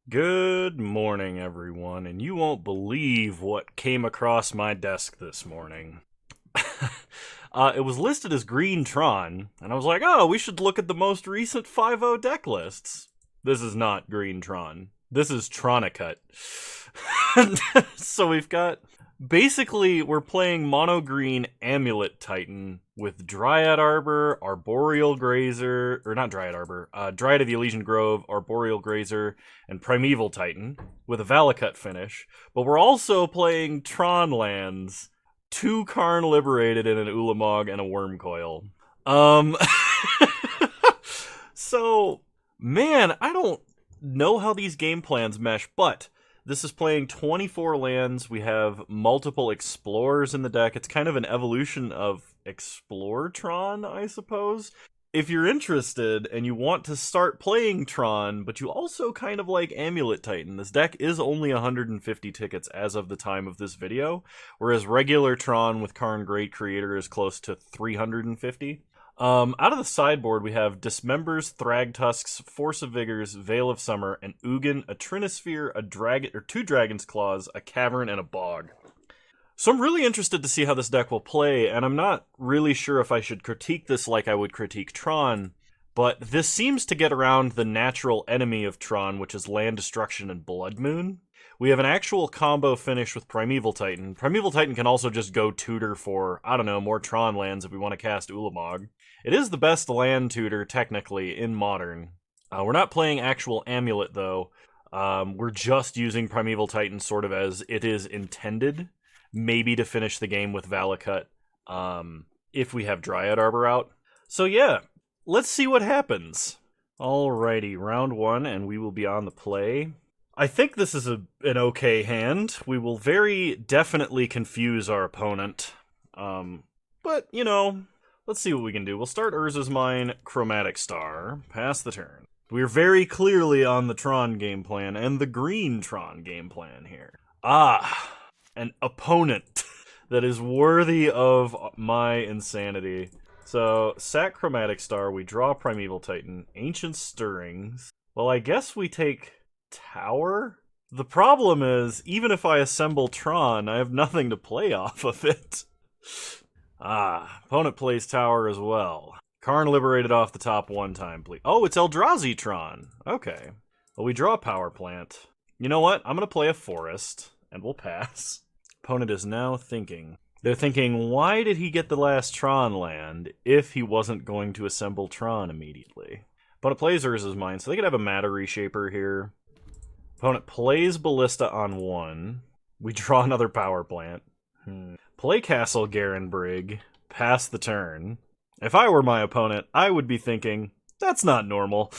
Good morning, everyone, and you won't believe what came across my desk this morning. It was listed as Green Tron, and I was like, oh, we should look at the most recent 5.0 deck lists. This is not Green Tron. This is Tron-akut. So we've got... Basically, we're playing mono green Amulet Titan with Dryad Arbor, Arboreal Grazer, or not Dryad Arbor, Dryad of the Elysian Grove, Arboreal Grazer, and Primeval Titan with a Valakut finish. But we're also playing Tron lands, 2 Karn Liberated and an Ulamog and a Wormcoil. So, man, I don't know how these game plans mesh, but... This is playing 24 lands. We have multiple Explorers in the deck. It's kind of an evolution of Explore-tron, I suppose. If you're interested and you want to start playing Tron, but you also kind of like Amulet Titan, this deck is only 150 tickets as of the time of this video, whereas regular Tron with Karn Great Creator is close to 350. Out of the sideboard, we have Dismembers, Thragtusks, Force of Vigors, Veil of Summer, an Ugin, a Trinisphere, a dragon, or 2 Dragon's Claws, a Cavern, and a Bog. So I'm really interested to see how this deck will play, and I'm not really sure if I should critique this like I would critique Tron, but this seems to get around the natural enemy of Tron, which is Land Destruction and Blood Moon. We have an actual combo finish with Primeval Titan. Primeval Titan can also just go tutor for, I don't know, more Tron lands if we want to cast Ulamog. It is the best land tutor, technically, in Modern. We're not playing actual Amulet, though. We're just using Primeval Titan sort of as it is intended, maybe to finish the game with Valakut, if we have Dryad Arbor out. So yeah, let's see what happens. Alrighty, round 1, and we will be on the play. I think this is an okay hand. We will very definitely confuse our opponent. But, you know... Let's see what we can do. We'll start Urza's Mine, Chromatic Star, pass the turn. We're very clearly on the Tron game plan, and the green Tron game plan here. An opponent that is worthy of my insanity. So, sack Chromatic Star, we draw Primeval Titan, Ancient Stirrings. Well, I guess we take Tower? The problem is, even if I assemble Tron, I have nothing to play off of it. Opponent plays Tower as well. Karn Liberated off the top 1 time, please. Oh, it's Eldrazi Tron. Okay. Well, we draw a Power Plant. You know what? I'm going to play a Forest, and we'll pass. Opponent is now thinking. They're thinking, why did he get the last Tron land if he wasn't going to assemble Tron immediately? Opponent plays Urza's Mine, so they could have a Matter Reshaper here. Opponent plays Ballista on 1. We draw another Power Plant. Play Castle Garenbrig, pass the turn. If I were my opponent, I would be thinking, that's not normal.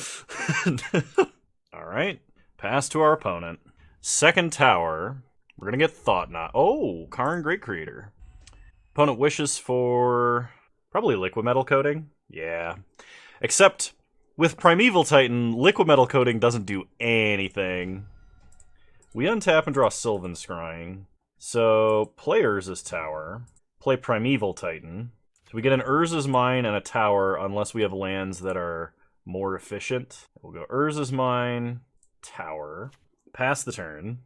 Alright, pass to our opponent. Second tower, we're gonna get Thought Knot. Oh, Karn Great Creator. Opponent wishes for probably Liquid Metal Coating. Yeah. Except, with Primeval Titan, Liquid Metal Coating doesn't do anything. We untap and draw Sylvan Scrying. So, play Urza's Tower, play Primeval Titan. So we get an Urza's Mine and a Tower unless we have lands that are more efficient. We'll go Urza's Mine, Tower, pass the turn.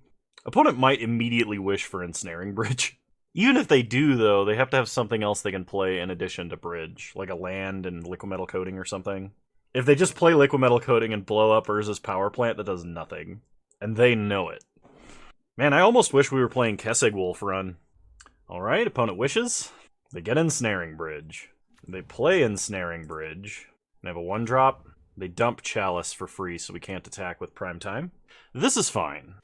Opponent might immediately wish for Ensnaring Bridge. Even if they do, though, they have to have something else they can play in addition to Bridge, like a land and Liquid Metal Coating or something. If they just play Liquid Metal Coating and blow up Urza's Power Plant, that does nothing. And they know it. Man, I almost wish we were playing Kessig Wolf Run. Alright, opponent wishes. They get Ensnaring Bridge. They play Ensnaring Bridge. They have a 1-drop. They dump Chalice for free so we can't attack with Prime Time. This is fine.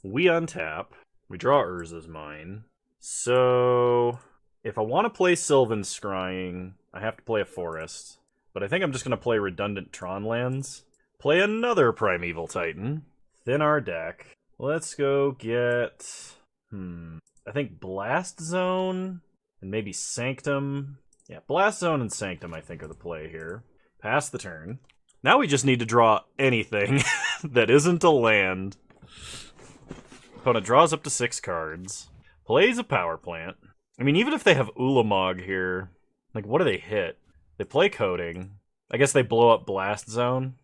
We untap. We draw Urza's Mine. So, if I want to play Sylvan Scrying, I have to play a Forest. But I think I'm just going to play redundant Tron lands. Play another Primeval Titan. Thin our deck. Let's go get, I think Blast Zone and maybe Sanctum. Yeah, Blast Zone and Sanctum I think are the play here. Pass the turn. Now we just need to draw anything that isn't a land. Opponent draws up to 6 cards. Plays a Power Plant. I mean, even if they have Ulamog here, like, what do they hit? They play Coding. I guess they blow up Blast Zone.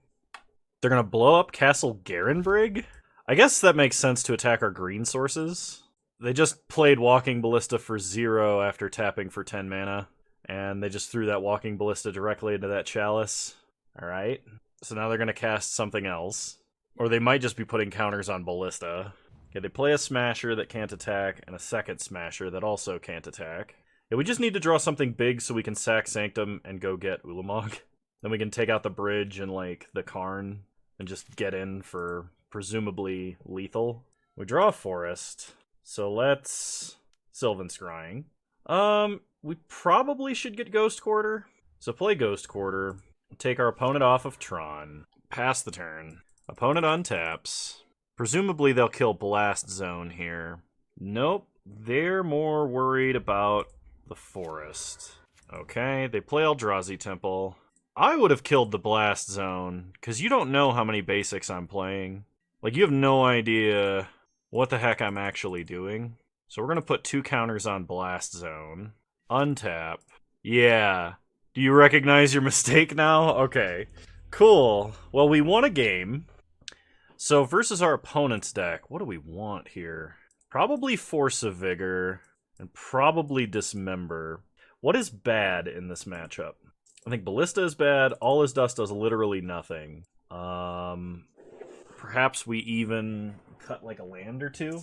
They're gonna blow up Castle Garenbrig? I guess that makes sense to attack our green sources. They just played Walking Ballista for 0 after tapping for 10 mana, and they just threw that Walking Ballista directly into that Chalice. Alright, so now they're going to cast something else. Or they might just be putting counters on Ballista. Okay, they play a Smasher that can't attack, and a second Smasher that also can't attack. Yeah, we just need to draw something big so we can sack Sanctum and go get Ulamog. Then we can take out the bridge and, like, the Karn, and just get in for presumably lethal. We draw a Forest, so let's Sylvan Scrying. We probably should get Ghost Quarter. So play Ghost Quarter, take our opponent off of Tron, pass the turn. Opponent untaps. Presumably they'll kill Blast Zone here. Nope, they're more worried about the Forest. Okay, they play Eldrazi Temple. I would have killed the Blast Zone, because you don't know how many basics I'm playing. Like, you have no idea what the heck I'm actually doing. So we're going to put 2 counters on Blast Zone. Untap. Yeah. Do you recognize your mistake now? Okay. Cool. Well, we won a game. So versus our opponent's deck, what do we want here? Probably Force of Vigor, and probably Dismember. What is bad in this matchup? I think Ballista is bad. All His Dust does literally nothing. Perhaps we even cut like a land or 2.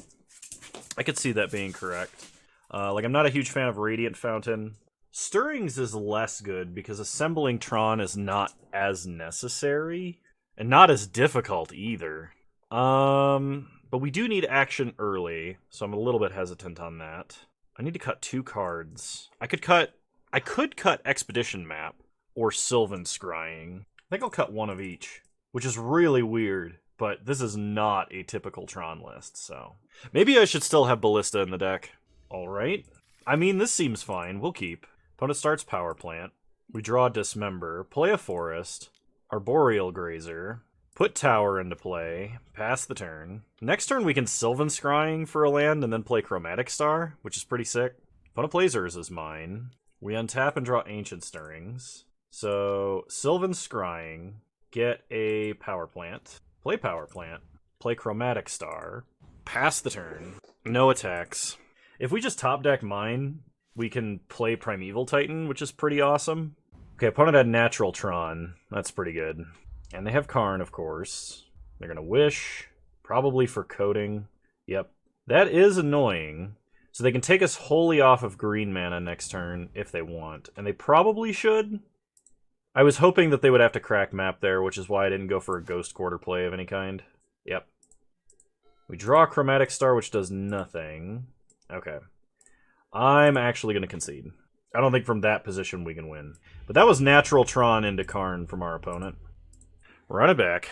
I could see that being correct. I'm not a huge fan of Radiant Fountain. Stirrings is less good because assembling Tron is not as necessary. And not as difficult either. But we do need action early, so I'm a little bit hesitant on that. I need to cut 2 cards. I could cut Expedition Map or Sylvan Scrying. I think I'll cut 1 of each, which is really weird, but this is not a typical Tron list, so maybe I should still have Ballista in the deck. Alright. I mean, this seems fine. We'll keep. Opponent starts Power Plant. We draw Dismember, play a Forest, Arboreal Grazer, put Tower into play, pass the turn. Next turn we can Sylvan Scrying for a land and then play Chromatic Star, which is pretty sick. Opponent plays Urza's Mine. We untap and draw Ancient Stirrings. So, Sylvan Scrying, get a Power Plant, play Power Plant, play Chromatic Star, pass the turn, no attacks. If we just top deck Mine, we can play Primeval Titan, which is pretty awesome. Okay, opponent had Natural Tron. That's pretty good. And they have Karn, of course. They're going to Wish, probably for coding. Yep. That is annoying. So they can take us wholly off of green mana next turn if they want. And they probably should. I was hoping that they would have to crack map there, which is why I didn't go for a Ghost Quarter play of any kind. Yep. We draw a Chromatic Star, which does nothing. Okay. I'm actually going to concede. I don't think from that position we can win. But that was Natural Tron into Karn from our opponent. Run it back.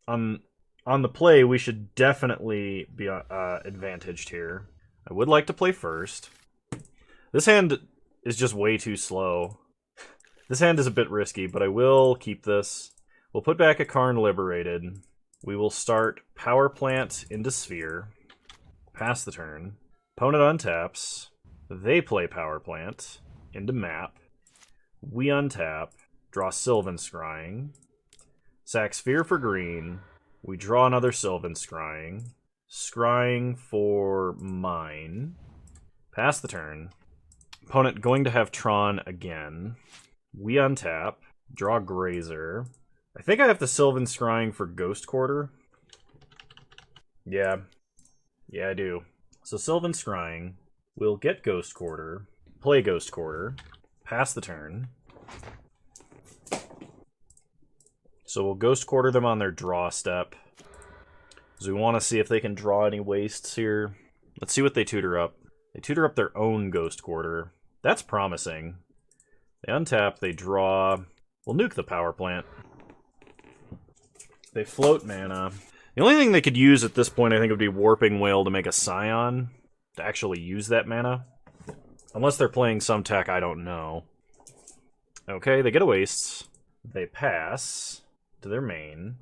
On the play, we should definitely be advantaged here. I would like to play first. This hand is just way too slow. This hand is a bit risky, but I will keep this. We'll put back a Karn Liberated. We will start Power Plant into Sphere. Pass the turn. Opponent untaps. They play Power Plant into Map. We untap. Draw Sylvan Scrying. Sack Sphere for green. We draw another Sylvan Scrying. Scrying for mine. Pass the turn. Opponent going to have Tron again. We untap. Draw Grazer. I think I have the Sylvan Scrying for Ghost Quarter. Yeah. Yeah, I do. So Sylvan Scrying. We'll get Ghost Quarter. Play Ghost Quarter. Pass the turn. So we'll Ghost Quarter them on their draw step. Because we want to see if they can draw any wastes here. Let's see what they tutor up. They tutor up their own Ghost Quarter. That's promising. They untap, they draw. We'll nuke the Power Plant. They float mana. The only thing they could use at this point, I think, would be Warping Whale to make a Scion. To actually use that mana. Unless they're playing some tech I don't know. Okay, they get a wastes. They pass to their main.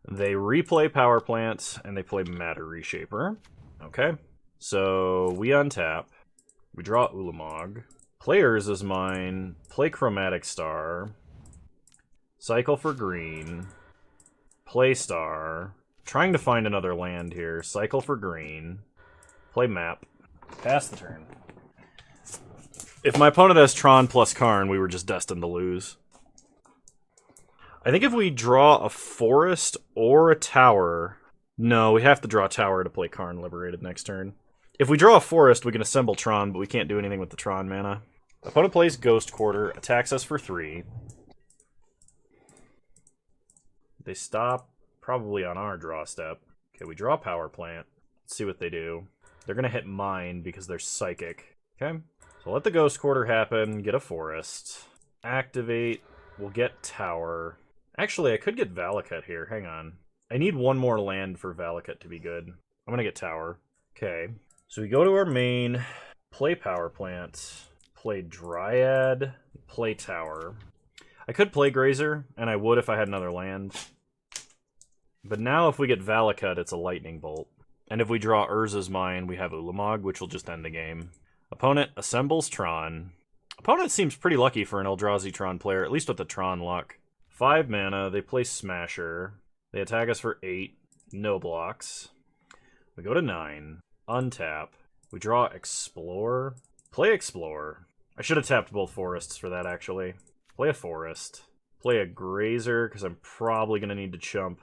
They replay Power Plant, and they play Matter Reshaper. Okay. So, we untap. We draw Ulamog. Players is mine. Play Chromatic Star. Cycle for green. Play Star. Trying to find another land here. Cycle for green. Play map. Pass the turn. If my opponent has Tron plus Karn, we were just destined to lose. I think if we draw a forest or a tower... No, we have to draw a tower to play Karn Liberated next turn. If we draw a forest, we can assemble Tron, but we can't do anything with the Tron mana. Opponent plays Ghost Quarter, attacks us for 3. They stop probably on our draw step. Okay, we draw Power Plant. Let's see what they do. They're going to hit mine because they're Psychic. Okay, so let the Ghost Quarter happen, get a forest. Activate, we'll get Tower. Actually, I could get Valakut here, hang on. I need one more land for Valakut to be good. I'm going to get Tower. Okay, so we go to our main, play Power Plant, play Dryad, play Tower. I could play Grazer, and I would if I had another land. But now if we get Valakut, it's a Lightning Bolt. And if we draw Urza's Mine, we have Ulamog, which will just end the game. Opponent assembles Tron. Opponent seems pretty lucky for an Eldrazi Tron player, at least with the Tron luck. 5 mana, they play Smasher. They attack us for 8, no blocks. We go to 9, untap. We draw Explore. Play Explore. I should have tapped both forests for that, actually. Play a forest. Play a Grazer, because I'm probably going to need to chump.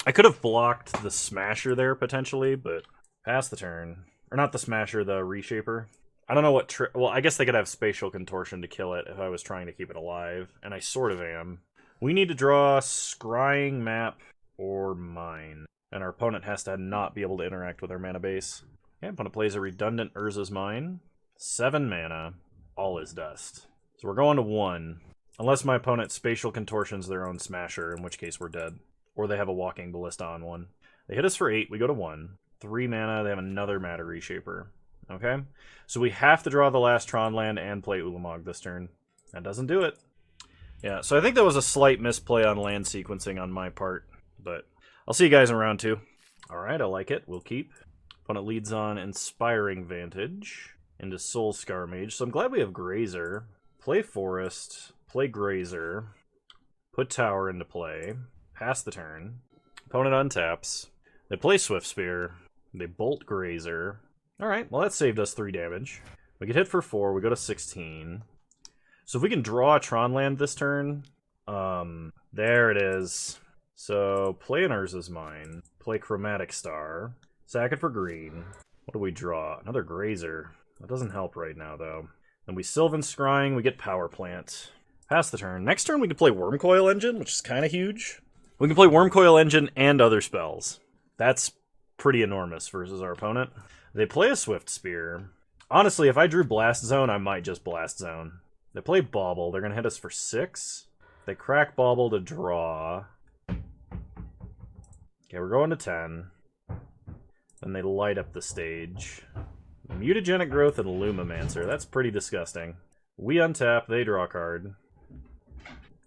I could have blocked the Smasher there, potentially, but pass the turn. Or not the Smasher, the Reshaper. I don't know what... well, I guess they could have Spatial Contortion to kill it if I was trying to keep it alive, and I sort of am. We need to draw Scrying Map or Mine, and our opponent has to not be able to interact with our mana base. Okay, opponent plays a redundant Urza's Mine. 7 mana. All is dust. So we're going to 1. Unless my opponent Spatial Contortions their own Smasher, in which case we're dead. Or they have a Walking Ballista on 1. They hit us for 8, we go to 1. 3 mana, they have another Matter Reshaper. Okay? So we have to draw the last Tron land and play Ulamog this turn. That doesn't do it. Yeah, so I think that was a slight misplay on land sequencing on my part. But I'll see you guys in round 2. Alright, I like it. We'll keep. Opponent leads on Inspiring Vantage into Soul Scar Mage. So I'm glad we have Grazer. Play Forest. Play Grazer. Put Tower into play. Pass the turn. Opponent untaps. They play Swift Spear. They bolt Grazer. Alright, well that saved us 3 damage. We get hit for 4, we go to 16. So if we can draw a Tron land this turn, there it is. So play an Urza's Mine. Play Chromatic Star. Sack it for green. What do we draw? Another Grazer. That doesn't help right now though. Then we Sylvan Scrying, we get Power Plant. Pass the turn. Next turn we can play Wormcoil Engine, which is kind of huge. We can play Wormcoil Engine and other spells. That's pretty enormous versus our opponent. They play a Swift Spear. Honestly, if I drew Blast Zone, I might just Blast Zone. They play Bauble. They're going to hit us for 6. They crack Bauble to draw. Okay, we're going to 10. Then they light up the stage. Mutagenic Growth and Lumimancer. That's pretty disgusting. We untap. They draw a card.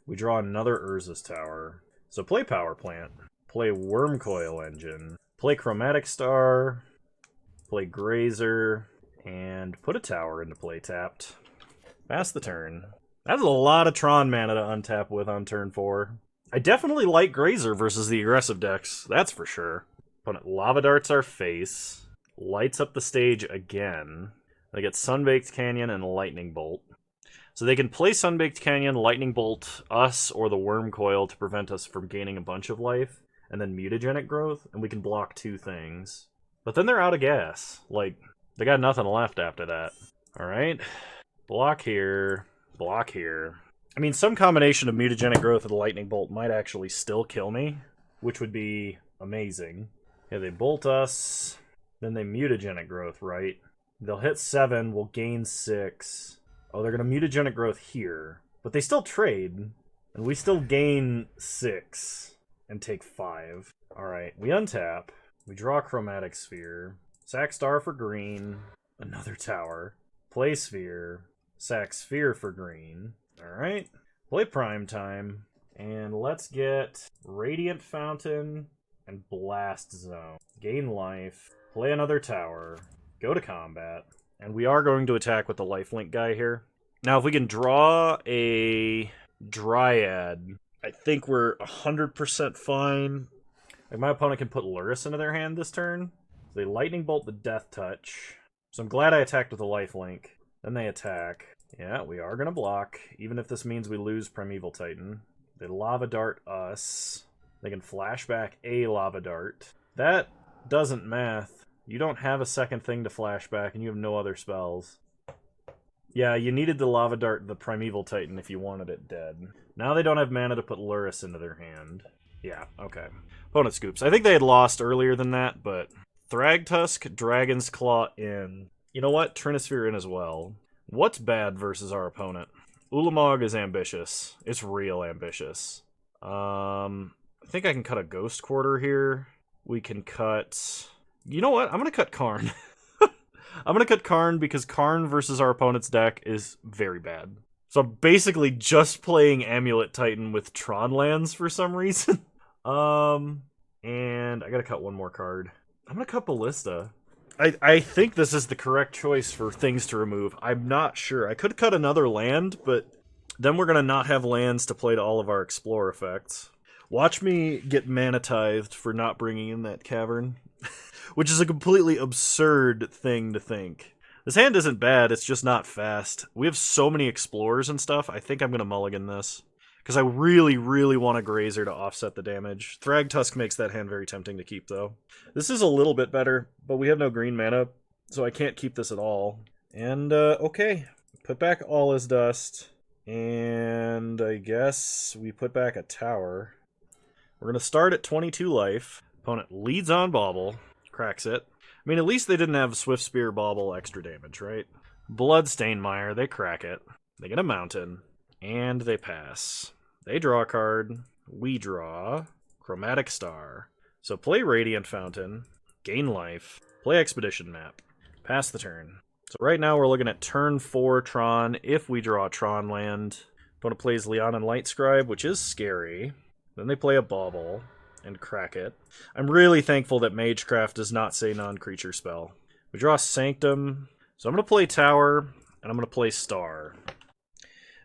We draw another Urza's Tower. So play Power Plant. Play Wormcoil Engine. Play Chromatic Star. Play Grazer. And put a Tower into play tapped. Pass the turn. That's a lot of Tron mana to untap with on turn 4. I definitely like Grazer versus the aggressive decks. That's for sure. Opponent Lava Darts our face. Lights up the stage again. They get Sunbaked Canyon and Lightning Bolt. So they can play Sunbaked Canyon, Lightning Bolt us, or the Wormcoil to prevent us from gaining a bunch of life. And then Mutagenic Growth, and we can block 2 things. But then they're out of gas. Like, they got nothing left after that. Alright. Block here. Block here. I mean, some combination of Mutagenic Growth and Lightning Bolt might actually still kill me, which would be amazing. Yeah, they bolt us. Then they Mutagenic Growth, right? They'll hit 7, we'll gain 6. Oh, they're going to Mutagenic Growth here. But they still trade, and we still gain 6 and take 5. Alright, we untap. We draw Chromatic Sphere. Sack Star for green. Another tower. Play Sphere. Sack Sphere for green. Alright. Play Prime Time. And let's get Radiant Fountain and Blast Zone. Gain life. Play another tower. Go to combat. And we are going to attack with the lifelink guy here. Now, if we can draw a Dryad, I think we're 100% fine. Like, my opponent can put Lurrus into their hand this turn. So they Lightning Bolt the Death Touch. So I'm glad I attacked with a lifelink. Then they attack. Yeah, we are going to block, even if this means we lose Primeval Titan. They Lava Dart us. They can flashback a Lava Dart. That doesn't math. You don't have a second thing to flashback, and you have no other spells. Yeah, you needed to Lava Dart the Primeval Titan if you wanted it dead. Now they don't have mana to put Lurrus into their hand. Yeah, okay. Opponent scoops. I think they had lost earlier than that, but Thragtusk, Dragon's Claw in. You know what? Trinisphere in as well. What's bad versus our opponent? Ulamog is ambitious. It's real ambitious. I think I can cut a Ghost Quarter here. We can cut... You know what? I'm going to cut Karn. I'm going to cut Karn because Karn versus our opponent's deck is very bad. So I'm basically just playing Amulet Titan with Tron lands for some reason. And I got to cut one more card. I'm going to cut Ballista. I think this is the correct choice for things to remove. I'm not sure. I could cut another land, but then we're going to not have lands to play to all of our Explore effects. Watch me get mana tithed for not bringing in that Cavern, which is a completely absurd thing to think. This hand isn't bad, it's just not fast. We have so many Explorers and stuff, I think I'm going to mulligan this. Because I really, really want a Grazer to offset the damage. Thragtusk makes that hand very tempting to keep, though. This is a little bit better, but we have no green mana, so I can't keep this at all. And, okay. Put back All Is Dust. And I guess we put back a tower. We're going to start at 22 life. Opponent leads on Bauble. Cracks it. I mean, at least they didn't have Swift Spear Bauble extra damage, right? Bloodstainmire, they crack it. They get a mountain. And they pass. They draw a card. We draw Chromatic Star. So play Radiant Fountain. Gain life. Play Expedition Map. Pass the turn. So right now we're looking at turn 4 Tron if we draw a Tron land. Opponent plays Leonin Lightscribe, which is scary. Then they play a Bauble and crack it. I'm really thankful that Magecraft does not say non-creature spell. We draw Sanctum. So I'm going to play Tower, and I'm going to play Star.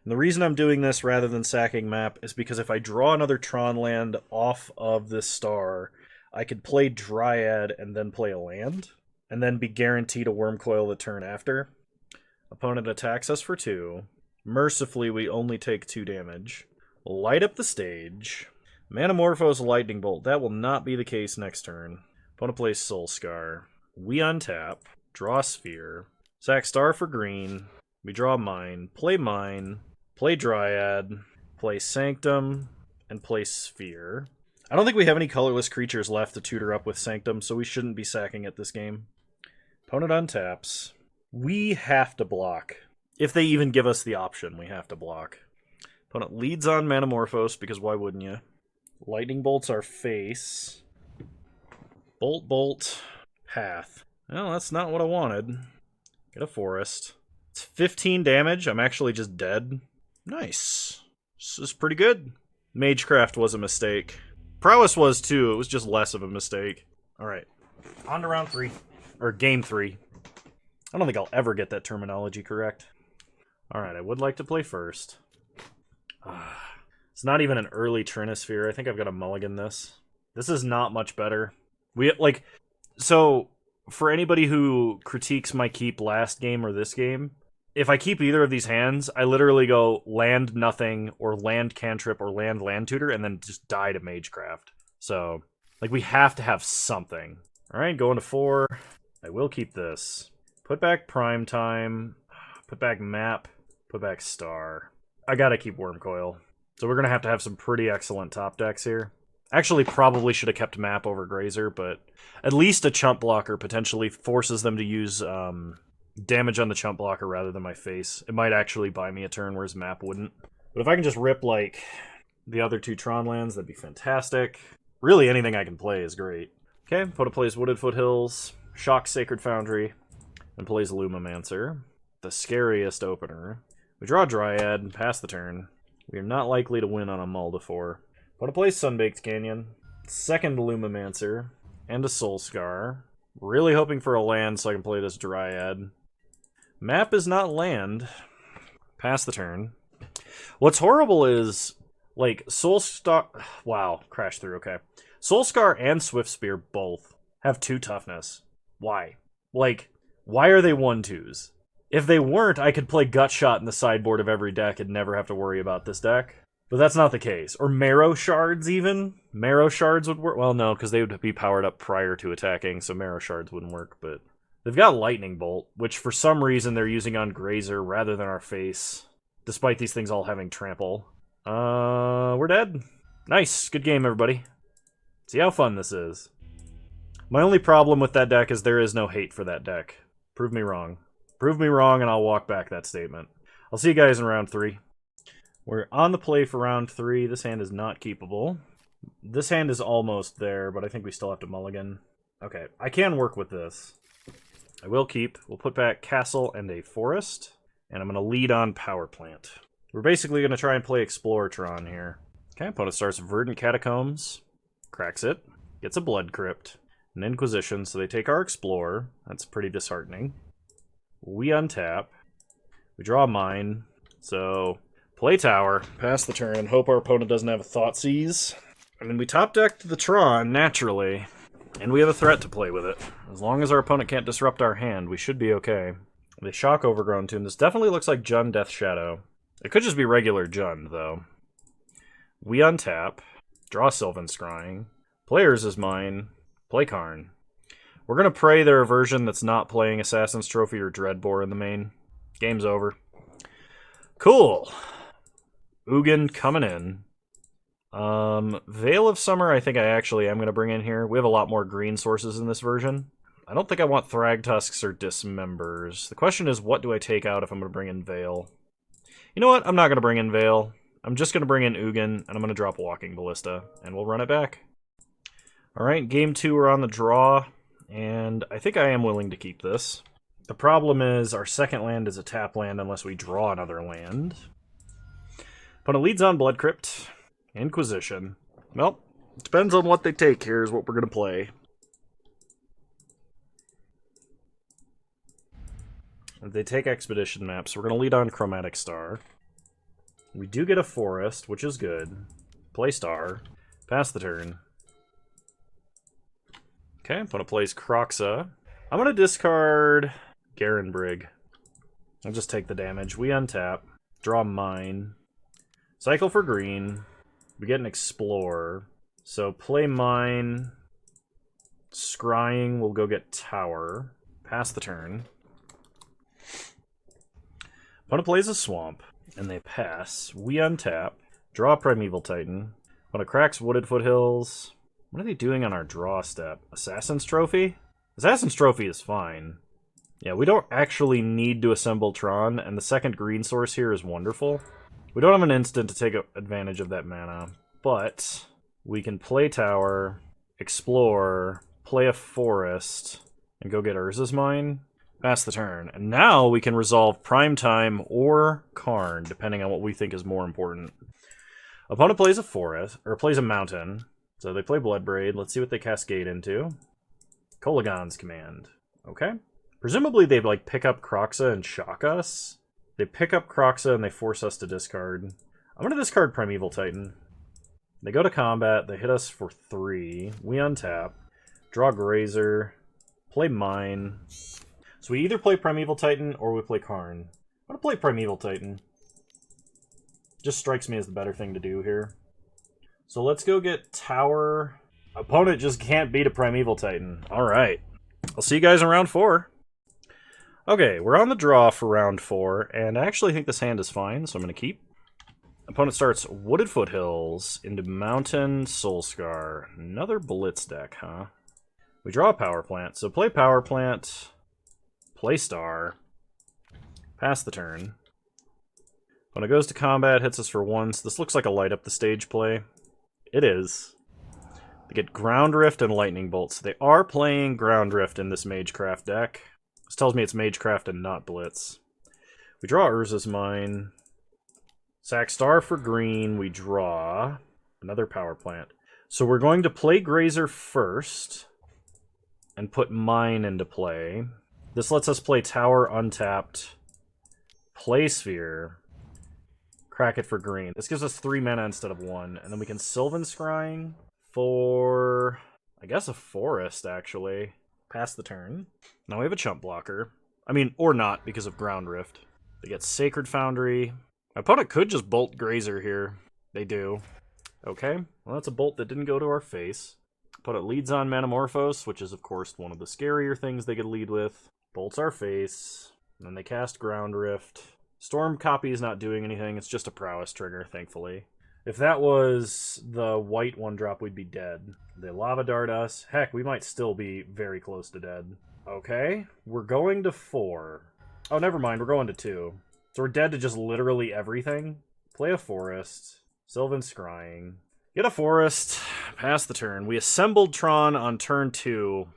And the reason I'm doing this rather than sacking map is because if I draw another Tron land off of this Star, I could play Dryad and then play a land, and then be guaranteed a Wormcoil the turn after. Opponent attacks us for 2. Mercifully, we only take 2 damage. Light up the stage. Manamorphose Lightning Bolt. That will not be the case next turn. Opponent plays Soulscar. We untap. Draw Sphere. Sack Star for green. We draw Mine. Play Dryad. Play Sanctum. And play Sphere. I don't think we have any colorless creatures left to tutor up with Sanctum, so we shouldn't be sacking it this game. Opponent untaps. We have to block. If they even give us the option, we have to block. Opponent leads on Manamorphose, because why wouldn't you? Lightning Bolt's our face. Bolt, Path. Well, that's not what I wanted. Get a Forest. It's 15 damage. I'm actually just dead. Nice. This is pretty good. Magecraft was a mistake. Prowess was too. It was just less of a mistake. Alright. On to round 3. Or game 3. I don't think I'll ever get that terminology correct. Alright, I would like to play first. It's not even an early Trinisphere. I think I've got to mulligan this. This is not much better. So, for anybody who critiques my keep last game or this game, if I keep either of these hands, I literally go land nothing, or land cantrip, or land tutor, and then just die to Magecraft. So, we have to have something. Alright, going to 4. I will keep this. Put back Prime Time. Put back Map. Put back Star. I gotta keep Wormcoil. So we're gonna have to have some pretty excellent top decks here. Actually, probably should have kept Map over Grazer, but at least a Chump Blocker potentially forces them to use damage on the Chump Blocker rather than my face. It might actually buy me a turn, whereas Map wouldn't. But if I can just rip, the other 2 Tron lands, that'd be fantastic. Really, anything I can play is great. Okay, opponent plays Wooded Foothills, Shock Sacred Foundry, and plays Lumimancer. The scariest opener. We draw Dryad and pass the turn. We are not likely to win on a Muldafore. Opponent plays Sunbaked Canyon, second Lumimancer, and a Soulscar. Really hoping for a land so I can play this Dryad. Map is not land. Pass the turn. What's horrible is, Soulscar... Wow, crashed through, okay. Soulscar and Swiftspear both have 2 toughness. Why? Like, why are they 1/2s? If they weren't, I could play Gutshot in the sideboard of every deck and never have to worry about this deck. But that's not the case. Or Marrow Shards, even. Marrow Shards would work. Well, no, because they would be powered up prior to attacking, so Marrow Shards wouldn't work. But they've got Lightning Bolt, which for some reason they're using on Grazer rather than our face, despite these things all having trample. We're dead. Nice. Good game, everybody. See how fun this is. My only problem with that deck is there is no hate for that deck. Prove me wrong. Prove me wrong, and I'll walk back that statement. I'll see you guys in round 3. We're on the play for round 3. This hand is not keepable. This hand is almost there, but I think we still have to mulligan. Okay, I can work with this. I will keep. We'll put back Castle and a Forest, and I'm going to lead on Power Plant. We're basically going to try and play Explore Tron here. Okay, opponent starts Verdant Catacombs, cracks it, gets a Blood Crypt, an Inquisition, so they take our Explore. That's pretty disheartening. We untap. We draw a Mine, so play Tower, pass the turn, hope our opponent doesn't have a Thoughtseize. And then we top decked the Tron, naturally, and we have a threat to play with it. As long as our opponent can't disrupt our hand, we should be okay. They shock Overgrown Tomb. This definitely looks like Jund Death Shadow. It could just be regular Jund, though. We untap, draw Sylvan Scrying, players is mine, play Karn. We're going to pray they're a version that's not playing Assassin's Trophy or Dreadbore in the main. Game's over. Cool. Ugin coming in. Veil of Summer I think I actually am going to bring in here. We have a lot more green sources in this version. I don't think I want Thragtusks or Dismembers. The question is, what do I take out if I'm going to bring in Veil? You know what? I'm not going to bring in Veil. I'm just going to bring in Ugin, and I'm going to drop Walking Ballista, and we'll run it back. Alright, game 2 we're on the draw, and I think I am willing to keep this. The problem is our second land is a tap land unless we draw another land. Opponent leads on Blood Crypt. Inquisition. Well, it depends on what they take here is what we're going to play. If they take Expedition Maps, we're going to lead on Chromatic Star. We do get a Forest, which is good. Play Star. Pass the turn. Okay, opponent plays Kroxa. I'm going to discard Garen Brig. I'll just take the damage. We untap. Draw Mine. Cycle for green. We get an Explore. So play Mine. Scrying. We'll go get Tower. Pass the turn. Opponent plays a Swamp. And they pass. We untap. Draw Primeval Titan. Opponent cracks Wooded Foothills. What are they doing on our draw step? Assassin's Trophy? Assassin's Trophy is fine. Yeah, we don't actually need to assemble Tron, and the second green source here is wonderful. We don't have an instant to take advantage of that mana, but we can play Tower, Explore, play a Forest, and go get Urza's Mine. Pass the turn. And now we can resolve Primetime or Karn, depending on what we think is more important. Opponent plays a Forest, or plays a Mountain. So they play Bloodbraid. Let's see what they cascade into. Kolaghan's Command. Okay. Presumably they like pick up Kroxa and shock us. They pick up Kroxa and they force us to discard. I'm going to discard Primeval Titan. They go to combat. They hit us for 3. We untap. Draw Grazer. Play Mine. So we either play Primeval Titan or we play Karn. I'm going to play Primeval Titan. Just strikes me as the better thing to do here. So let's go get Tower. Opponent just can't beat a Primeval Titan. Alright. I'll see you guys in round 4. Okay, we're on the draw for round 4, and I actually think this hand is fine, so I'm going to keep. Opponent starts Wooded Foothills into Mountain Soulscar. Another Blitz deck, huh? We draw a Power Plant, so play Power Plant, play Star, pass the turn. When it goes to combat, hits us for 1, so this looks like a light up the stage play. It is. They get Ground Rift and Lightning Bolt, so they are playing Ground Rift in this Magecraft deck. This tells me it's Magecraft and not Blitz. We draw Urza's Mine. Sack Star for green, we draw another Power Plant. So we're going to play Grazer first and put Mine into play. This lets us play Tower untapped, play Sphere, crack it for green. This gives us 3 mana instead of 1, and then we can Sylvan Scrying, for, I guess, a forest, actually. Pass the turn. Now we have a chump blocker. I mean, or not, because of Ground Rift. They get Sacred Foundry. My opponent could just bolt Grazer here. They do. Okay, well that's a bolt that didn't go to our face. Opponent leads on Manamorphose, which is of course one of the scarier things they could lead with. Bolts our face. And then they cast Ground Rift. Storm Copy is not doing anything, it's just a prowess trigger, thankfully. If that was the white 1-drop, we'd be dead. They Lava Dart us. Heck, we might still be very close to dead. Okay, we're going to 4. Oh, never mind, we're going to 2. So we're dead to just literally everything. Play a forest. Sylvan Scrying. Get a forest. Pass the turn. We assembled Tron on turn 2,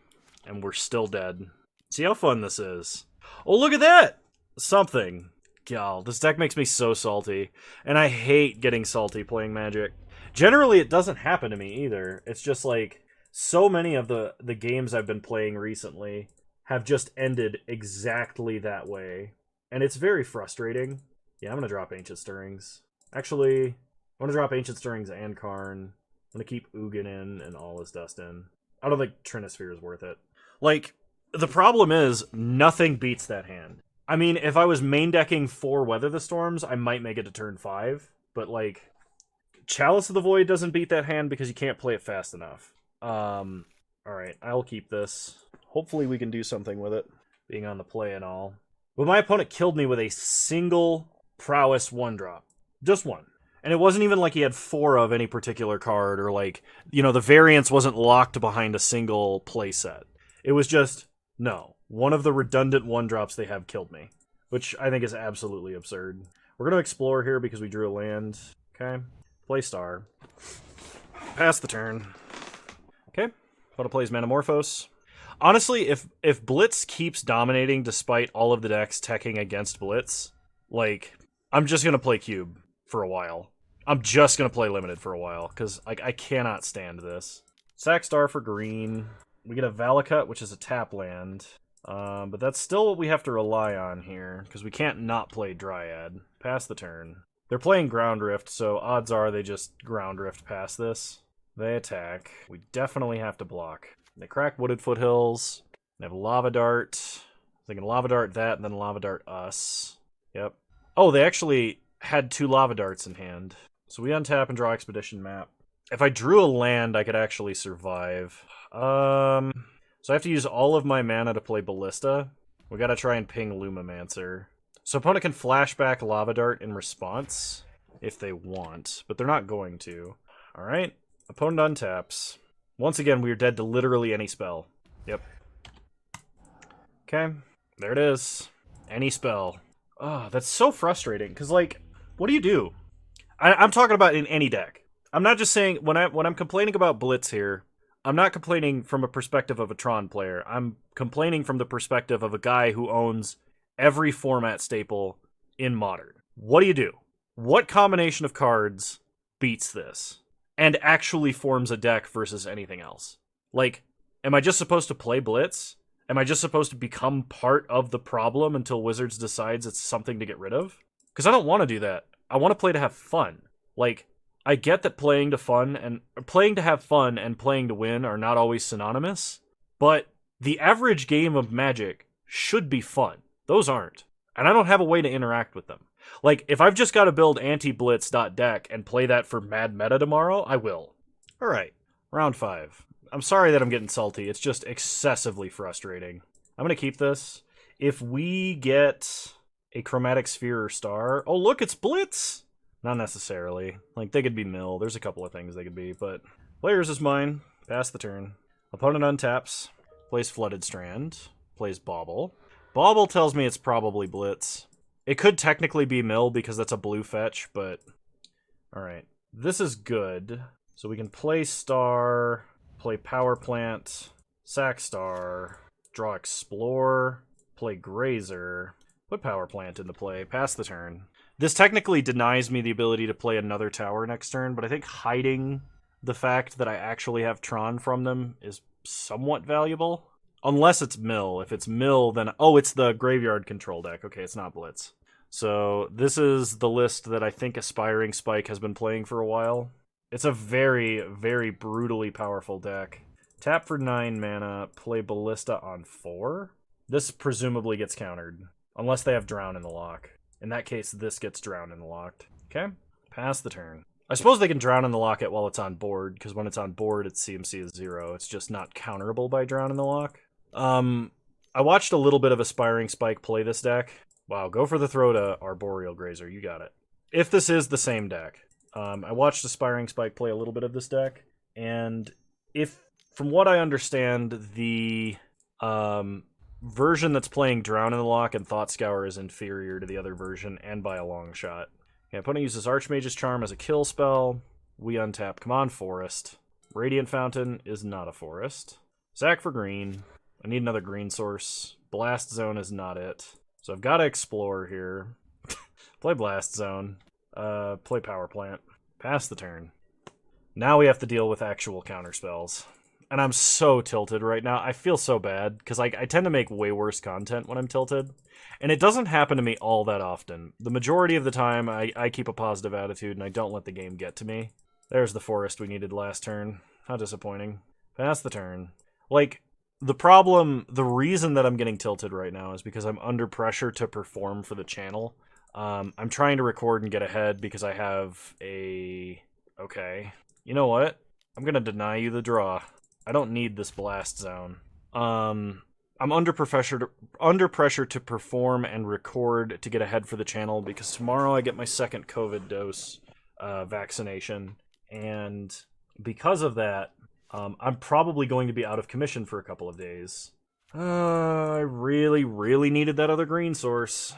and we're still dead. See how fun this is. Oh, look at that! Something. God, this deck makes me so salty. And I hate getting salty playing Magic. Generally, it doesn't happen to me either. It's just like, so many of the games I've been playing recently have just ended exactly that way. And it's very frustrating. Yeah, I'm going to drop Ancient Stirrings. Actually, I'm going to drop Ancient Stirrings and Karn. I'm going to keep Ugin in and All Is Dust in. I don't think Trinisphere is worth it. Like, the problem is, nothing beats that hand. I mean, if I was main decking 4 Weather the Storms, I might make it to turn 5. But, like, Chalice of the Void doesn't beat that hand because you can't play it fast enough. Alright, I'll keep this. Hopefully we can do something with it, being on the play and all. But my opponent killed me with a single prowess 1-drop. Just one. And it wasn't even like he had 4 of any particular card, or like, you know, the variance wasn't locked behind a single playset. It was just, no. One of the redundant 1-drops they have killed me. Which I think is absolutely absurd. We're going to explore here because we drew a land. Okay. Play Star. Pass the turn. Okay. Opponent plays Manamorphose. Honestly, if Blitz keeps dominating despite all of the decks teching against Blitz, like, I'm just going to play Cube for a while. I'm just going to play Limited for a while, because like, I cannot stand this. Sack Star for green. We get a Valakut, which is a tap land. But that's still what we have to rely on here, because we can't not play Dryad. Pass the turn. They're playing Ground Rift, so odds are they just Ground Rift past this. They attack. We definitely have to block. They crack Wooded Foothills. They have Lava Dart. They can Lava Dart that, and then Lava Dart us. Yep. Oh, they actually had 2 Lava Darts in hand. So we untap and draw Expedition Map. If I drew a land, I could actually survive. So I have to use all of my mana to play Ballista. We gotta try and ping Lumimancer. So opponent can flashback Lava Dart in response, if they want, but they're not going to. Alright, opponent untaps. Once again, we are dead to literally any spell. Yep. Okay, there it is. Any spell. Oh, that's so frustrating, because, like, what do you do? I'm talking about in any deck. I'm not just saying, when I'm complaining about Blitz here, I'm not complaining from a perspective of a Tron player. I'm complaining from the perspective of a guy who owns every format staple in Modern. What do you do? What combination of cards beats this and actually forms a deck versus anything else? Like, am I just supposed to play Blitz? Am I just supposed to become part of the problem until Wizards decides it's something to get rid of? Because I don't want to do that. I want to play to have fun. Like, I get that playing to have fun and playing to win are not always synonymous, but the average game of Magic should be fun. Those aren't. And I don't have a way to interact with them. Like, if I've just got to build anti-blitz.deck and play that for mad meta tomorrow, I will. Alright, round 5. I'm sorry that I'm getting salty. It's just excessively frustrating. I'm going to keep this. If we get a Chromatic Sphere or Star... Oh, look, it's Blitz! Not necessarily. Like, they could be Mill. There's a couple of things they could be, but... Players is mine. Pass the turn. Opponent untaps. Plays Flooded Strand. Plays Bauble. Bauble tells me it's probably Blitz. It could technically be Mill because that's a blue fetch, but... Alright. This is good. So we can play Star, play Power Plant, sack Star, draw Explore, play Grazer, put Power Plant into play, pass the turn. This technically denies me the ability to play another tower next turn, but I think hiding the fact that I actually have Tron from them is somewhat valuable. Unless it's Mill. If it's Mill, then... Oh, it's the Graveyard Control deck. Okay, it's not Blitz. So this is the list that I think Aspiring Spike has been playing for a while. It's a very, very brutally powerful deck. Tap for 9 mana, play Ballista on 4. This presumably gets countered, unless they have Drown in the lock. In that case, this gets Drown in the locked. Okay, pass the turn. I suppose they can Drown in the lock it while it's on board, because when it's on board, its CMC is 0. It's just not counterable by Drown in the lock. I watched a little bit of Aspiring Spike play this deck. Wow, go for the throw to Arboreal Grazer. You got it. If this is the same deck. I watched Aspiring Spike play a little bit of this deck, and if, from what I understand, the version that's playing Drown in the Lock and Thought Scour is inferior to the other version, and by a long shot. Okay, opponent uses Archmage's Charm as a kill spell. We untap. Come on, Forest. Radiant Fountain is not a forest. Sack for green. I need another green source. Blast Zone is not it. So I've got to explore here. Play Blast Zone. Play Power Plant. Pass the turn. Now we have to deal with actual counterspells. And I'm so tilted right now. I feel so bad, because I tend to make way worse content when I'm tilted. And it doesn't happen to me all that often. The majority of the time, I keep a positive attitude, and I don't let the game get to me. There's the forest we needed last turn. How disappointing. Pass the turn. Like, the reason that I'm getting tilted right now is because I'm under pressure to perform for the channel. I'm trying to record and get ahead because I have a... Okay. You know what? I'm going to deny you the draw. I don't need this Blast Zone. I'm under pressure to perform and record to get ahead for the channel because tomorrow I get my second COVID dose vaccination. And because of that, I'm probably going to be out of commission for a couple of days. I really, really needed that other green source.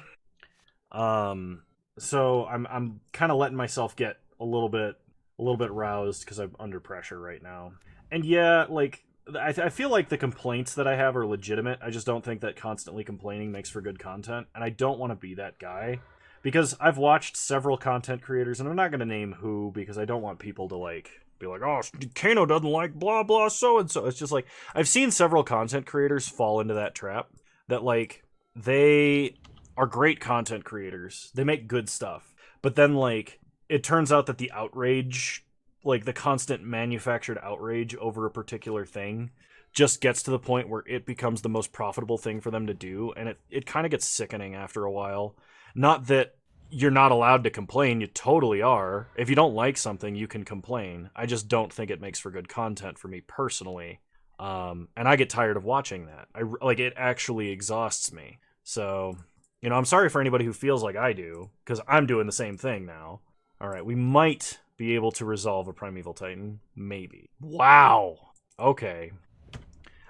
So I'm kind of letting myself get a little bit roused because I'm under pressure right now. And yeah, like, I feel like the complaints that I have are legitimate. I just don't think that constantly complaining makes for good content, and I don't want to be that guy. Because I've watched several content creators, and I'm not going to name who, because I don't want people to, like, be like, oh, Kano doesn't like blah, blah, so-and-so. It's just like, I've seen several content creators fall into that trap, that, like, they are great content creators. They make good stuff. But then, like, it turns out that the outrage... like the constant manufactured outrage over a particular thing just gets to the point where it becomes the most profitable thing for them to do, and it kind of gets sickening after a while. Not that you're not allowed to complain, you totally are. If you don't like something, you can complain. I just don't think it makes for good content for me personally. And I get tired of watching that. It actually exhausts me. So, you know, I'm sorry for anybody who feels like I do, because I'm doing the same thing now. All right, we might be able to resolve a Primeval Titan. Maybe. Wow. Okay.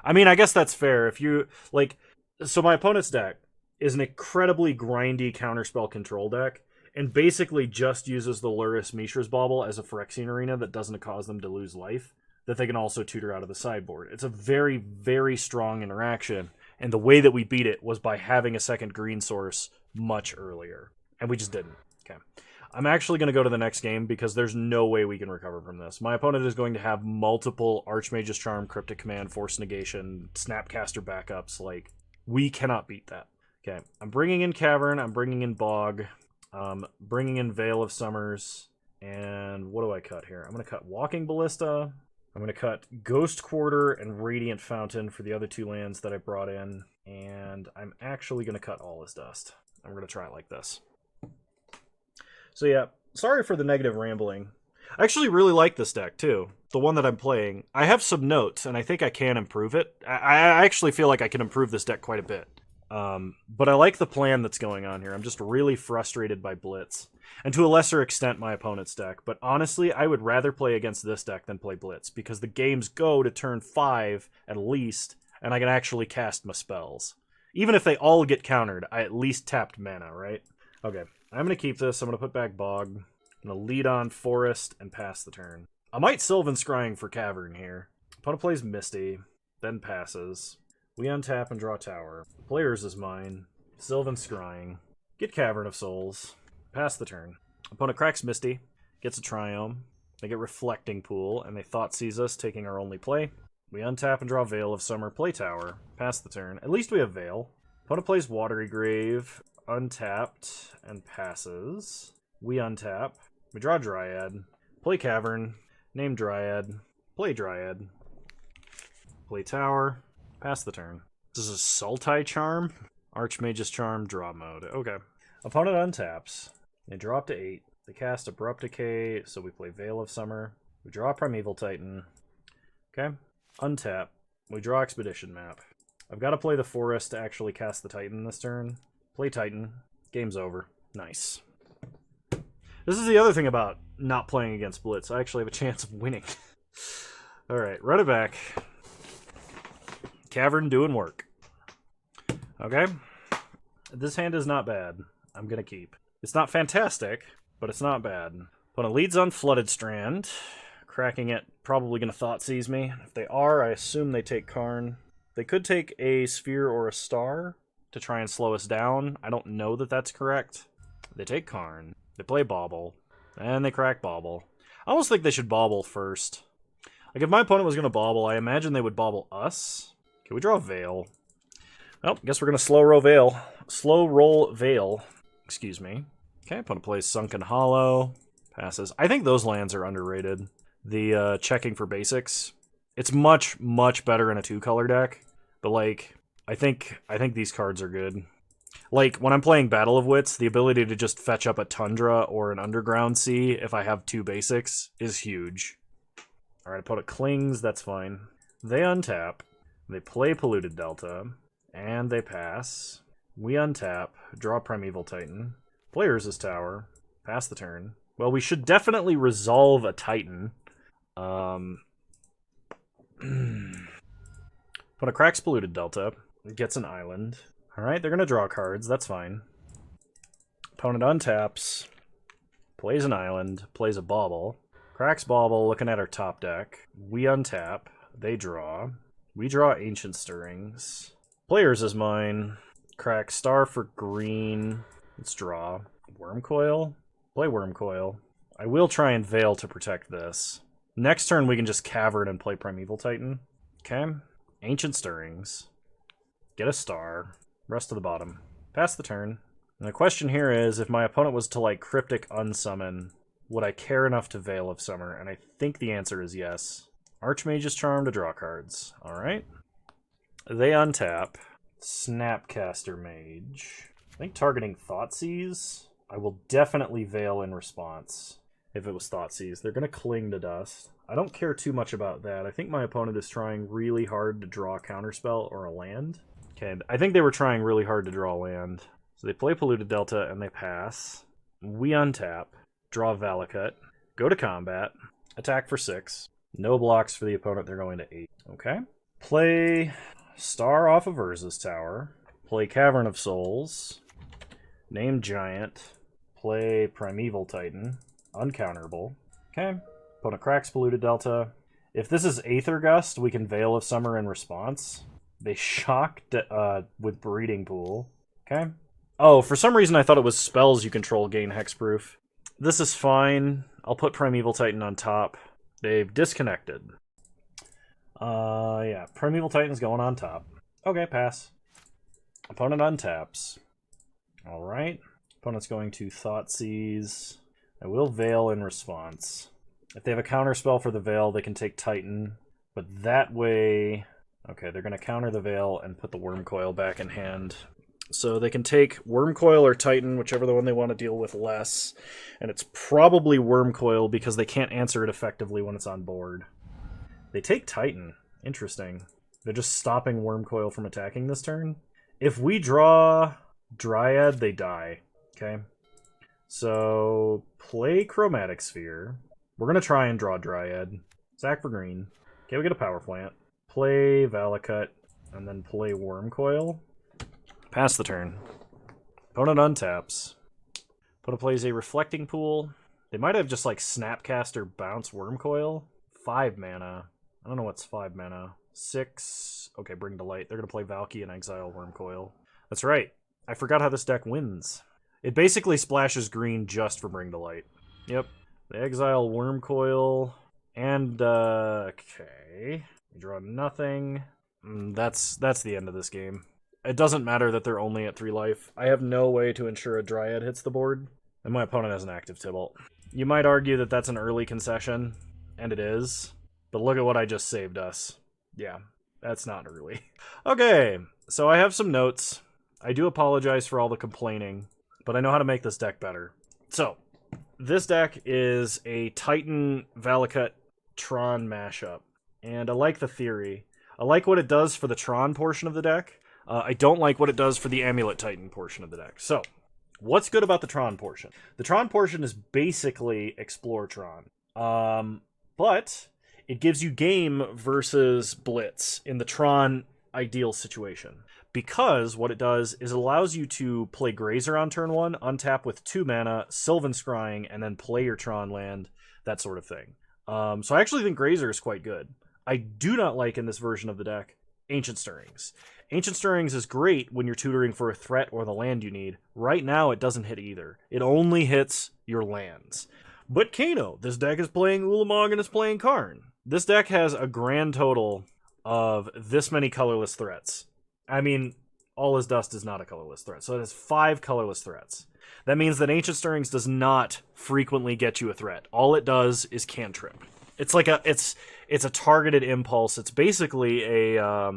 I mean, I guess that's fair. If you, like... So my opponent's deck is an incredibly grindy counterspell control deck, and basically just uses the Luris Mishra's Bauble as a Phyrexian Arena that doesn't cause them to lose life, that they can also tutor out of the sideboard. It's a very, very strong interaction, and the way that we beat it was by having a second green source much earlier. And we just didn't. Okay. I'm actually going to go to the next game because there's no way we can recover from this. My opponent is going to have multiple Archmage's Charm, Cryptic Command, Force Negation, Snapcaster backups. Like, we cannot beat that. Okay, I'm bringing in Cavern, I'm bringing in Bog, bringing in Veil of Summers, and what do I cut here? I'm going to cut Walking Ballista, I'm going to cut Ghost Quarter and Radiant Fountain for the other two lands that I brought in, and I'm actually going to cut All Is Dust. I'm going to try it like this. So yeah, sorry for the negative rambling. I actually really like this deck, too. The one that I'm playing. I have some notes, and I think I can improve it. I actually feel like I can improve this deck quite a bit. But I like the plan that's going on here. I'm just really frustrated by Blitz. And to a lesser extent, my opponent's deck. But honestly, I would rather play against this deck than play Blitz, because the games go to turn 5, at least, and I can actually cast my spells. Even if they all get countered, I at least tapped mana, right? Okay. I'm going to keep this. I'm going to put back Bog. I'm going to lead on Forest and pass the turn. I might Sylvan Scrying for Cavern here. Opponent plays Misty, then passes. We untap and draw Tower. Players is mine. Sylvan Scrying. Get Cavern of Souls. Pass the turn. Opponent cracks Misty. Gets a Triome. They get Reflecting Pool, and they Thoughtseize us, taking our only play. We untap and draw Veil of Summer. Play Tower. Pass the turn. At least we have Veil. Opponent plays Watery Grave. Untapped and passes. We untap. We draw Dryad. Play Cavern. Name Dryad. Play Dryad. Play Tower. Pass the turn. This is Sultai Charm. Archmage's Charm, draw mode. Okay. Opponent untaps. They drop to 8. They cast Abrupt Decay, so we play Veil of Summer. We draw Primeval Titan. Okay. Untap. We draw Expedition Map. I've got to play the Forest to actually cast the Titan this turn. Play Titan. Game's over. Nice. This is the other thing about not playing against Blitz. I actually have a chance of winning. Alright, run it back. Cavern doing work. Okay. This hand is not bad. I'm going to keep. It's not fantastic, but it's not bad. Opponent leads on Flooded Strand. Cracking it, probably going to Thoughtseize me. If they are, I assume they take Karn. They could take a Sphere or a Star to try and slow us down. I don't know that that's correct. They take Karn. They play Bauble. And they crack Bauble. I almost think they should Bauble first. Like, if my opponent was going to Bauble, I imagine they would Bauble us. Okay, we draw Veil. Well, guess we're going to slow roll Veil. Slow roll Veil. Excuse me. Okay, opponent plays Sunken Hollow. Passes. I think those lands are underrated. The checking for basics. It's much, much better in a 2-color deck. But, like, I think these cards are good. Like, when I'm playing Battle of Wits, the ability to just fetch up a Tundra or an Underground Sea if I have 2 basics is huge. Alright, opponent clings, that's fine. They untap. They play Polluted Delta. And they pass. We untap. Draw Primeval Titan. Players is Tower. Pass the turn. Well, we should definitely resolve a Titan. Opponent cracks Polluted Delta. Gets an island. Alright, they're going to draw cards. That's fine. Opponent untaps. Plays an island. Plays a Bauble. Cracks Bauble, looking at our top deck. We untap. They draw. We draw Ancient Stirrings. Players is mine. Crack Star for green. Let's draw. Wormcoil. Play Wormcoil. I will try and Veil to protect this. Next turn we can just Cavern and play Primeval Titan. Okay. Ancient Stirrings. Get a Star. Rest to the bottom. Pass the turn. And the question here is, if my opponent was to, like, Cryptic Unsummon, would I care enough to Veil of Summer? And I think the answer is yes. Archmage's Charm to draw cards. Alright. They untap. Snapcaster Mage. I think targeting Thoughtseize. I will definitely Veil in response if it was Thoughtseize. They're going to cling to dust. I don't care too much about that. I think my opponent is trying really hard to draw a counterspell or a land. Okay, I think they were trying really hard to draw land. So they play Polluted Delta and they pass. We untap. Draw Valakut. Go to combat. Attack for 6. No blocks for the opponent. They're going to 8. Okay. Play Star off of Urza's Tower. Play Cavern of Souls. Name Giant. Play Primeval Titan. Uncounterable. Okay. Opponent cracks Polluted Delta. If this is Aether Gust, we can Veil of Summer in response. They shocked with Breeding Pool. Okay. Oh, for some reason I thought it was spells you control gain hexproof. This is fine. I'll put Primeval Titan on top. They've disconnected. Yeah. Primeval Titan's going on top. Okay, pass. Opponent untaps. Alright. Opponent's going to Thoughtseize. I will Veil in response. If they have a counterspell for the Veil, they can take Titan. But that way... Okay, they're going to counter the Veil and put the Wormcoil back in hand. So they can take Wormcoil or Titan, whichever the one they want to deal with less. And it's probably Wormcoil because they can't answer it effectively when it's on board. They take Titan. Interesting. They're just stopping Wormcoil from attacking this turn. If we draw Dryad, they die. Okay? So, play Chromatic Sphere. We're going to try and draw Dryad. Sack for green. Okay, we get a Power Plant. Play Valakut, and then play Wormcoil. Pass the turn. Opponent untaps. Opponent plays a Reflecting Pool. They might have just, like, Snapcaster bounce Wormcoil. 5 mana. I don't know what's 5 mana. 6. Okay, Bring to Light. They're going to play Valky and exile Wormcoil. That's right. I forgot how this deck wins. It basically splashes green just for Bring to Light. Yep. They exile Wormcoil. And, okay. We draw nothing. That's the end of this game. It doesn't matter that they're only at 3 life. I have no way to ensure a Dryad hits the board. And my opponent has an active Tibalt. You might argue that that's an early concession. and it is. But look at what I just saved us. Yeah, that's not early. Okay, so I have some notes. I do apologize for all the complaining, but I know how to make this deck better. So, this deck is a Titan Valakut Tron mashup, and I like the theory. I like what it does for the Tron portion of the deck. I don't like what it does for the Amulet Titan portion of the deck. So, what's good about the Tron portion? The Tron portion is basically Explore Tron. But it gives you game versus Blitz in the Tron ideal situation. Because what it does is it allows you to play Grazer on turn 1, untap with 2 mana, Sylvan Scrying, and then play your Tron land, that sort of thing. So I actually think Grazer is quite good. I do not like in this version of the deck Ancient Stirrings. Ancient Stirrings is great when you're tutoring for a threat or the land you need. Right now, it doesn't hit either. It only hits your lands. But Kano, this deck is playing Ulamog and is playing Karn. This deck has a grand total of this many colorless threats. I mean, All Is Dust is not a colorless threat, so it has 5 colorless threats. That means that Ancient Stirrings does not frequently get you a threat. All it does is cantrip. It's like it's a targeted impulse. It's basically a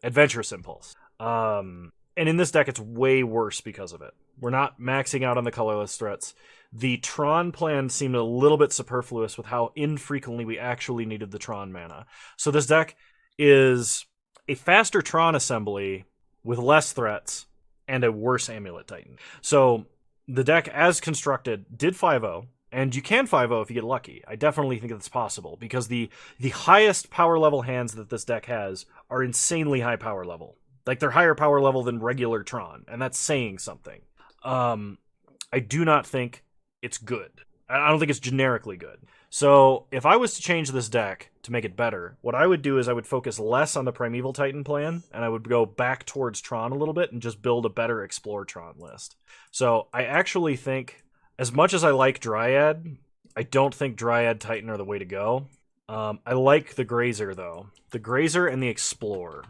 adventurous impulse. And in this deck, it's way worse because of it. We're not maxing out on the colorless threats. The Tron plan seemed a little bit superfluous with how infrequently we actually needed the Tron mana. So this deck is a faster Tron assembly with less threats and a worse Amulet Titan. So the deck, as constructed, did 5-0, and you can 5-0 if you get lucky. I definitely think that's possible, because the highest power level hands that this deck has are insanely high power level. Like, they're higher power level than regular Tron, and that's saying something. I do not think it's good. I don't think it's generically good. So, if I was to change this deck to make it better, what I would do is I would focus less on the Primeval Titan plan, and I would go back towards Tron a little bit and just build a better Explore Tron list. So, I actually think, as much as I like Dryad, I don't think Dryad Titan are the way to go. I like the Grazer, though. The Grazer and the Explore.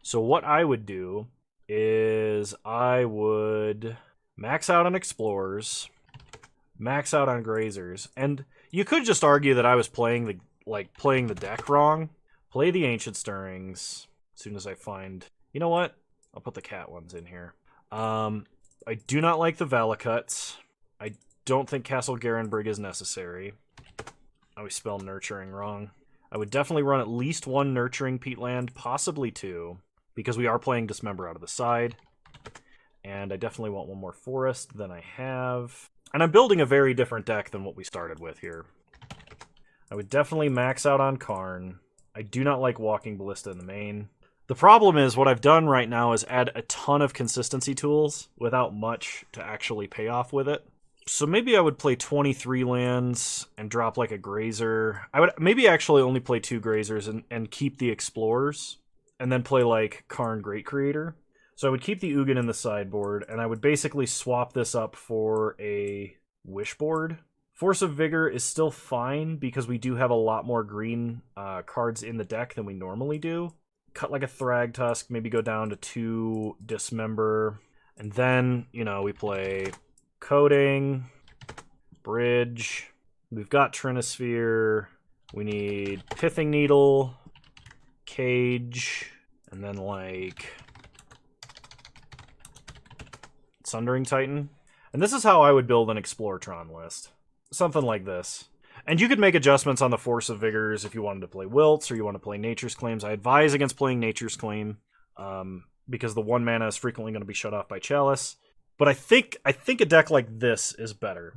So what I would do is I would max out on Explorers, max out on Grazers, and you could just argue that I was playing the deck wrong. Play the Ancient Stirrings as soon as I find... You know what? I'll put the cat ones in here. I do not like the Valakuts. I don't think Castle Garenbrig is necessary. I always spell Nurturing wrong. I would definitely run at least 1 Nurturing Peatland, possibly 2. Because we are playing Dismember out of the side. And I definitely want 1 more Forest than I have. And I'm building a very different deck than what we started with here. I would definitely max out on Karn. I do not like Walking Ballista in the main. The problem is, what I've done right now is add a ton of consistency tools without much to actually pay off with it. So maybe I would play 23 lands and drop like a Grazer. I would maybe actually only play 2 Grazers and keep the Explorers. And then play, like, Karn Great Creator. So I would keep the Ugin in the sideboard, and I would basically swap this up for a Wish board. Force of Vigor is still fine, because we do have a lot more green cards in the deck than we normally do. Cut like a Thragtusk, maybe go down to 2 Dismember. And then, you know, we play Coding, Bridge. We've got Trinisphere. We need Pithing Needle, Cage, and then like Sundering Titan. And this is how I would build an Explore-Tron list. Something like this. And you could make adjustments on the Force of Vigors if you wanted to play Wilts or you want to play Nature's Claims. I advise against playing Nature's Claim because the 1 mana is frequently going to be shut off by Chalice. But I think a deck like this is better.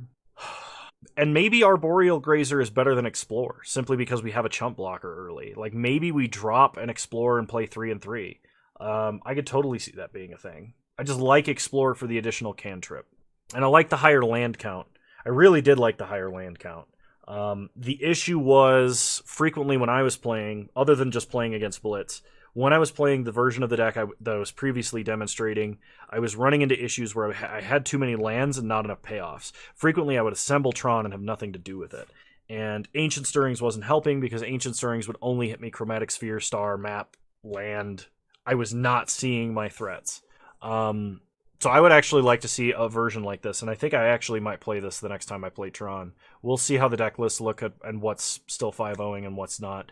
And maybe Arboreal Grazer is better than Explore, simply because we have a chump blocker early. Like, maybe we drop an Explore and play 3 and 3. I could totally see that being a thing. I just like Explore for the additional cantrip. And I like the higher land count. I really did like the higher land count. The issue was, frequently when I was playing, other than just playing against Blitz, when I was playing the version of the deck that I was previously demonstrating, I was running into issues where I had too many lands and not enough payoffs. Frequently, I would assemble Tron and have nothing to do with it. And Ancient Stirrings wasn't helping because Ancient Stirrings would only hit me Chromatic Sphere, Star, Map, Land. I was not seeing my threats. So So I would actually like to see a version like this, and I think I actually might play this the next time I play Tron. We'll see how the deck lists look at, and what's still 5-0ing and what's not.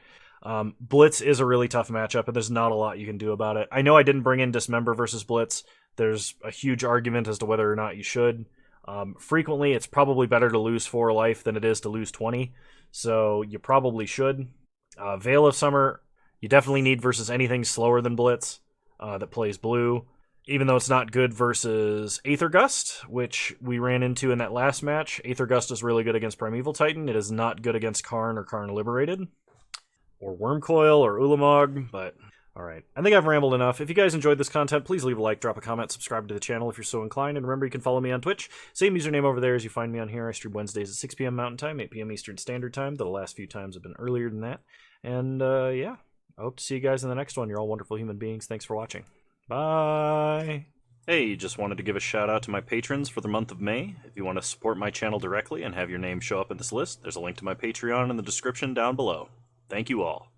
Blitz is a really tough matchup, and there's not a lot you can do about it. I know I didn't bring in Dismember versus Blitz. There's a huge argument as to whether or not you should. Frequently, it's probably better to lose 4 life than it is to lose 20, so you probably should. Veil of Summer, you definitely need versus anything slower than Blitz that plays blue. Even though it's not good versus Aether Gust, which we ran into in that last match. Aether Gust is really good against Primeval Titan. It is not good against Karn or Karn Liberated. Or Wormcoil or Ulamog, but alright. I think I've rambled enough. If you guys enjoyed this content, please leave a like, drop a comment, subscribe to the channel if you're so inclined, and remember you can follow me on Twitch. Same username over there as you find me on here. I stream Wednesdays at 6 p.m. Mountain Time, 8 p.m. Eastern Standard Time, though the last few times have been earlier than that. And yeah, I hope to see you guys in the next one. You're all wonderful human beings. Thanks for watching. Bye! Hey, just wanted to give a shout out to my patrons for the month of May. If you want to support my channel directly and have your name show up in this list, there's a link to my Patreon in the description down below. Thank you all.